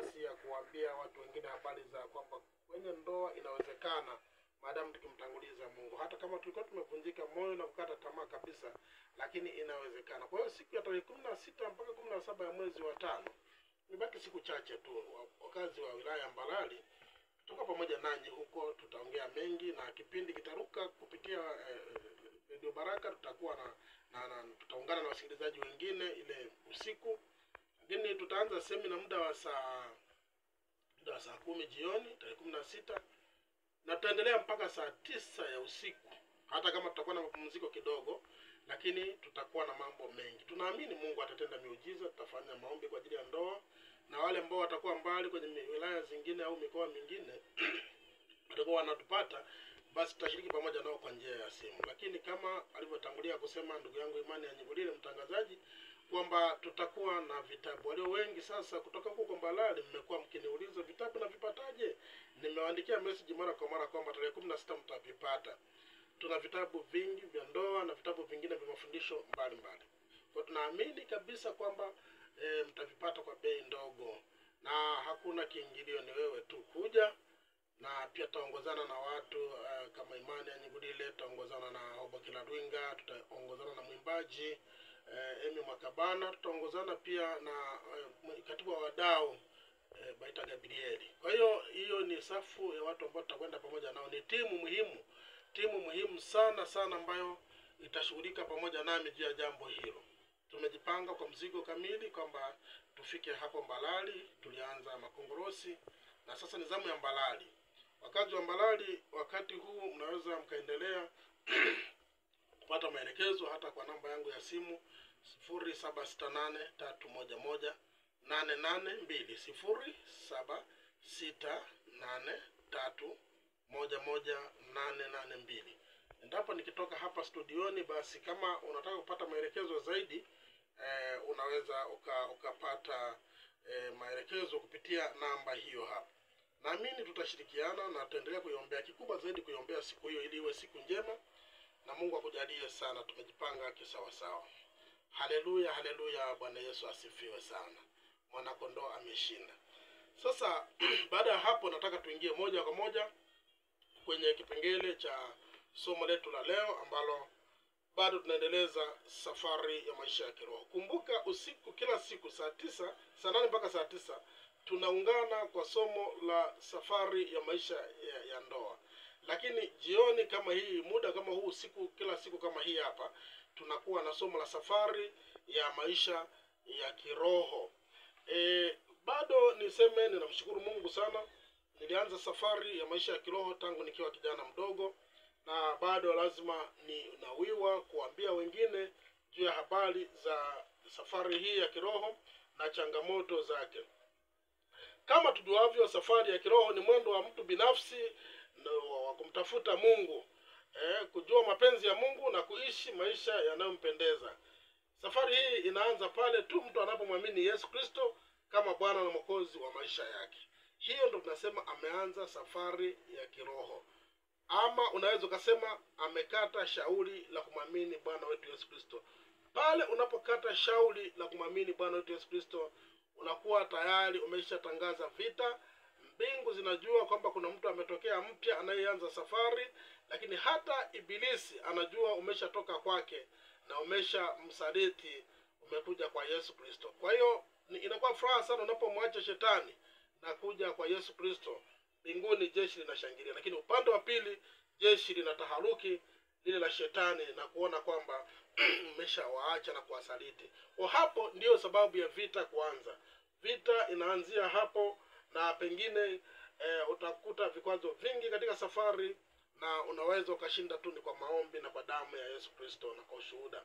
nafasi ya kuambia watu wengine habari za kwamba kwenye ndoa inawezekana maadamu tukimtanguliza Mungu. Hata kama tulikuwa tumevunjika moyo na kukata tamaa kabisa, lakini inawezekana. Kwa hiyo siku ya tarehe 16 mpaka 17 ya mwezi wa 5, imebaki siku chache tu. Wakazi wa wilaya Mbalali tuko pamoja nanyi huko, tutaongea mengi na kipindi kitaruka kupitia Radio Baraka. Tutakuwa tutaungana na wasikilizaji wengine ile usiku. Lakini tutaanza semina muda wa saa 10 jioni tarehe 16 na tutaendelea mpaka saa 9 ya usiku. Hata kama tutakuwa na mapumziko kidogo, lakini tutakuwa na mambo mengi. Tunaamini Mungu atatenda miujiza. Tutafanya maombi kwa ajili ya ndoa, na wale ambao watakuwa mbali kwenye wilaya zingine au mikoa mingine watakuwa wanatupata, basi tutashiriki pamoja nao kwa njia ya simu. Lakini kama alivyotangulia kusema ndugu yangu Imani ya Nyigulile mtangazaji, kwamba tutakuwa na vitabu. Walio wengi sasa kutoka huko Mbalali mmekuwa mkiniuliza vitabu na vipataje. Nimewaandikia message mara kwa mara kwamba tarehe 16 mtavipata. Tuna vitabu vingi vya ndoa na vitabu vingine vya mafundisho mbalimbali. Kwa tunaamini kabisa kwamba mtavipata kwa bei ndogo na hakuna kiingilio, ni wewe tu kuja. Na pia tutaongozana na watu kama Imani ya Nyigulile, tutaongozana na Obakila Dwinga, tutaongozana na mwimbaji Emi Makabana, tutaongozana pia na katibu wa wadau Baita Gabrieli. Kwa hiyo ni safu ya watu ambao tutakwenda pamoja nao. Ni timu muhimu sana ambayo itashughulika pamoja nami juu ya jambo hilo. Tumejipanga kwa mzigo kamili kwamba tufike hapo Mbalali. Tulianza Makongorosi na sasa ni zamu ya Mbalali. Wakazi wa Mbalali, wakati huu mnaweza mkaendelea kupata maelekezo hata kwa namba yangu ya simu 0768311882 0768311882. Endapo nikitoka hapa studioni, basi kama unataka kupata maelekezo zaidi unaweza ukapata maelekezo kupitia namba hiyo hapa. Naamini tutashirikiana na tutaendelea kuiombea, kikubwa zaidi kuiombea siku hiyo ili iwe siku njema na Mungu akujalie sana. Tumejipanga kisawa sawa. Haleluya, haleluya, Bwana Yesu asifiwe sana. Mwana kondoo ameshinda. Sasa baada ya hapo nataka tuingie moja kwa moja kwenye kipengele cha somo letu la leo ambalo bado tunaendeleza safari ya maisha ya kiroho. Kumbuka usiku kila siku saa 8 mpaka saa 9 tunaungana kwa somo la safari ya maisha ya ndoa. Lakini jioni kama hii, muda kama huu, kila siku kama hii hapa, tunakuwa na somo la safari ya maisha ya kiroho. Bado niseme ninamshukuru Mungu sana. Nilianza safari ya maisha ya kiroho tangu nikiwa kijana mdogo, na bado lazima ninawiwa kuambia wengine juu ya habari za safari hii ya kiroho na changamoto zake. Kama tujuavyo, safari ya kiroho ni mwendo wa mtu binafsi wa kumtafuta Mungu, kujua mapenzi ya Mungu na kuishi maisha yanayompendeza. Safari hii inaanza pale tu mtu anapomwamini Yesu Kristo kama Bwana na Mwokozi wa maisha yake. Hiyo ndio tunasema ameanza safari ya kiroho. Ama unaweza kusema amekata shauri la kumwamini Bwana wetu Yesu Kristo. Pale unapokata shauri la kumwamini Bwana wetu Yesu Kristo, unakuwa tayari umeshatangaza vita. Mbingu zinajua kwamba kuna mtu ametokea mpya anayeanza safari, lakini hata Ibilisi anajua umeshatoka kwake na umeshamsaliti, umekuja kwa Yesu Kristo. Kwa hiyo inakuwa furaha sana unapomwacha shetani na kuja kwa Yesu Kristo. Mbinguni jeshi linashangilia, lakini upande wa pili jeshi linataharuki lile la shetani na kuona kwamba umeshawaacha na kuwasaliti. Kwa hapo ndio sababu ya vita kuanza. Vita inaanzia hapo, na pengine utakuta vikwazo vingi katika safari, na unaweza ukashinda tu ni kwa maombi na kwa damu ya Yesu Kristo na kwa ushuhuda.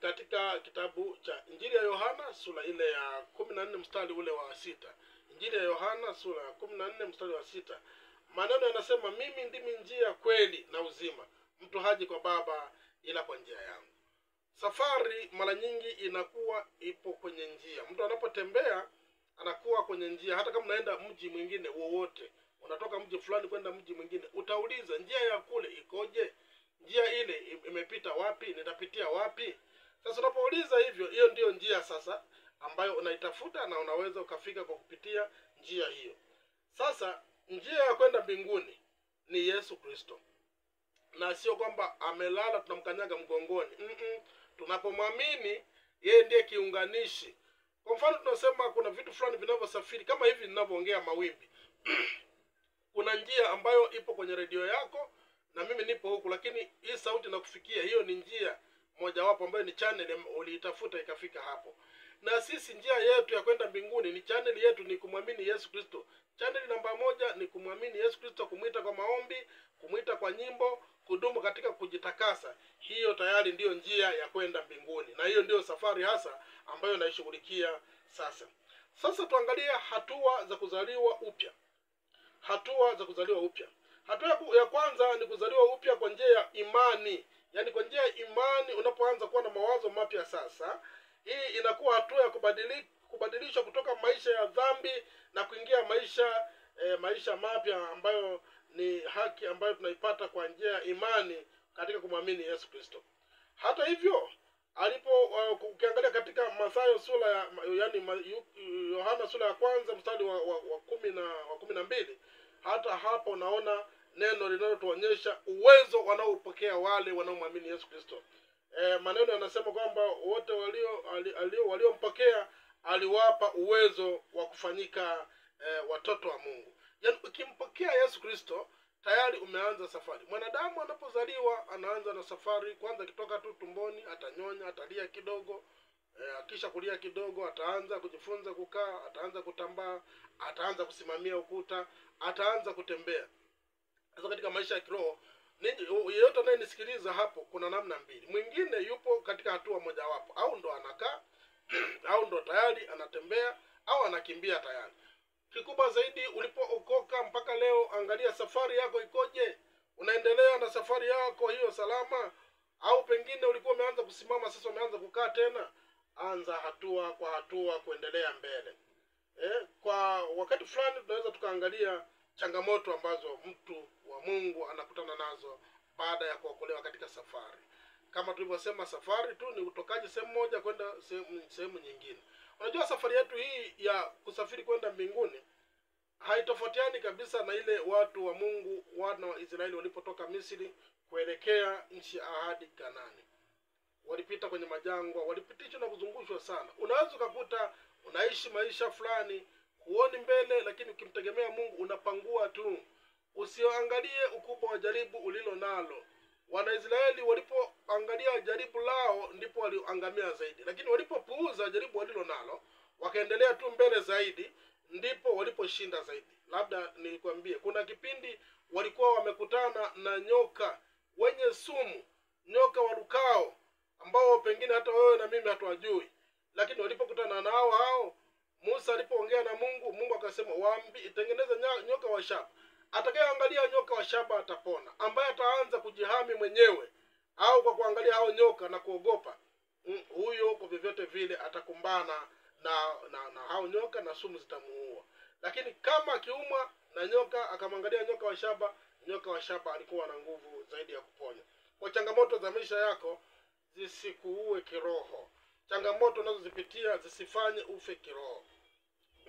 Katika kitabu cha Injili ya Yohana sura ile ya 14 mstari ule wa 6. Injili ya Yohana sura ya 14 mstari wa 6. Maneno yanasema, mimi ndimi njia, kweli na uzima. Mtu haji kwa Baba ila kwa njia yangu. Safari mara nyingi inakuwa ipo kwenye njia. Mtu anapotembea anakuwa kwenye njia. Hata kama unaenda mji mwingine wowote, unatoka mji fulani kwenda mji mwingine, utauliza njia ya kule ikoje? Njia ile imepita wapi? Nitapitia wapi? Sasa unapouliza hivyo, hiyo ndio njia sasa ambayo unaitafuta na unaweza ukafika kwa kupitia njia hiyo. Sasa njia ya kwenda mbinguni ni Yesu Kristo, na sio kwamba amelala tunamkanyaga mgongoni. Tunapomwamini yeye ndiye kiunganishi. Kwa mfano tunasema kuna vitu fulani vinavyosafiri kama hivi ninavyoongea mawimbi. Kuna njia ambayo ipo kwenye redio yako na mimi nipo huku, lakini hii sauti inakufikia. Hiyo ni njia mojawapo ambayo ni channel uliitafuta ikafika hapo. Na sisi njia yetu ya kwenda mbinguni ni channel yetu ni kumwamini Yesu Kristo. Channel namba 1 ni kumwamini Yesu Kristo, kumuita kwa maombi, kumuita kwa nyimbo, kudumu katika kujitakasa. Hiyo tayari ndiyo njia ya kwenda mbinguni, na hiyo ndiyo safari hasa ambayo naishughulikia sasa. Sasa tuangalie hatua za kuzaliwa upya. Hatua za kuzaliwa upya. Hatua ya kwanza ni kuzaliwa upya kwa njia ya imani. Yaani kwa njia ya imani unapoanza kuwa na mawazo mapya sasa, hii inakuwa hatua ya kubadilishwa kutoka maisha ya dhambi na kuingia maisha mapya ambayo ni haki ambayo tunaipata kwa njia ya imani katika kumwamini Yesu Kristo. Hata hivyo ukiangalia katika Mathayo sura ya Yohana sura ya 1 mstari wa 12, hata hapo naona neno linalotuonyesha uwezo wanaopokea wale wanaomwamini Yesu Kristo. Maneno yanasema kwamba wote waliompokea aliwapa uwezo wa kufanyika watoto wa Mungu. Yaani ukimpokea Yesu Kristo tayari umeanza safari. Mwanadamu anapozaliwa anaanza na safari. Kwanza kitoka tu tumboni atanyonya, atalia kidogo, akisha kulia kidogo ataanza kujifunza kukaa, ataanza kutambaa, ataanza kusimamia ukuta, ataanza kutembea. Sasa katika maisha ya kiroho, yeyote anayenisikiliza hapo kuna namna mbili. Mwingine yupo katika hatua mojawapo, au ndo anakaa au ndo tayari anatembea au anakimbia tayari. Kikubwa zaidi ulipookoka mpaka leo, angalia safari yako ikoje. Unaendelea na safari yako hiyo salama, au pengine ulikuwa umeanza kusimama sasa umeanza kukaa tena? Anza hatua kwa hatua kuendelea mbele. Kwa wakati fulani tunaweza tukaangalia changamoto ambazo mtu wa Mungu anakutana nazo baada ya kuokolewa katika safari. Kama tulivyosema, safari tu ni utokaji sehemu moja kwenda sehemu nyingine. Unajua safari yetu hii ya kusafiri kwenda mbinguni haitofautiani kabisa na ile watu wa Mungu, wana wa Israeli walipotoka Misri kuelekea nchi ya ahadi Kanaani. Walipita kwenye majangwa, walipitishwa na kuzungushwa sana. Unaweza kukuta unaishi maisha fulani, huoni mbele, lakini ukimtegemea Mungu unapangua tu. Usiangalie ukubwa wa jaribu ulilo nalo. Wanaisraeli walipoangalia jaribu lao ndipo waliangamia zaidi, lakini walipopuuza jaribu walilo nalo wakaendelea tu mbele zaidi ndipo waliposhinda zaidi. Labda nilikwambie kuna kipindi walikuwa wamekutana na nyoka wenye sumu, nyoka warukao ambao pengine hata wewe na mimi hatuwajui, lakini walipokutana nao hao, Musa alipoongea na Mungu, Mungu akasema itengeneze nyoka wa shaba. Atakayeangalia nyoka wa shaba atapona. Ambaye ataanza kujihami mwenyewe au kwa kuangalia hao nyoka na kuogopa, huyo kwa vyovyote vile atakumbana na hao nyoka na sumu zitamuua. Lakini kama akiumwa na nyoka akamwangalia nyoka wa shaba alikuwa na nguvu zaidi ya kuponya. Kwa changamoto za maisha yako zisikuue kiroho. Changamoto unazozipitia zisifanye ufe kiroho.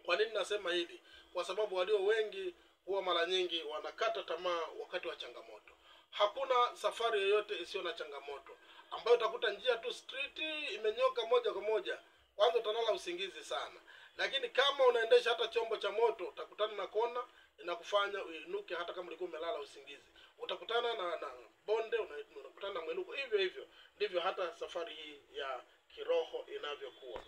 Kwa nini nasema hili? Kwa sababu walio wengi huwa mara nyingi wanakata tamaa wakati wa changamoto. Hakuna safari yoyote isiyo na changamoto, ambayo utakuta njia tu straight imenyoka moja kwa moja. Kwanza utalala usingizi sana. Lakini kama unaendesha hata chombo cha moto, utakutana na kona inakufanya uinuke hata kama ulikuwa umelala usingizi. Utakutana na bonde, unakutana na mwinuko. Hivyo ndivyo hata safari hii ya kiroho inavyokuwa.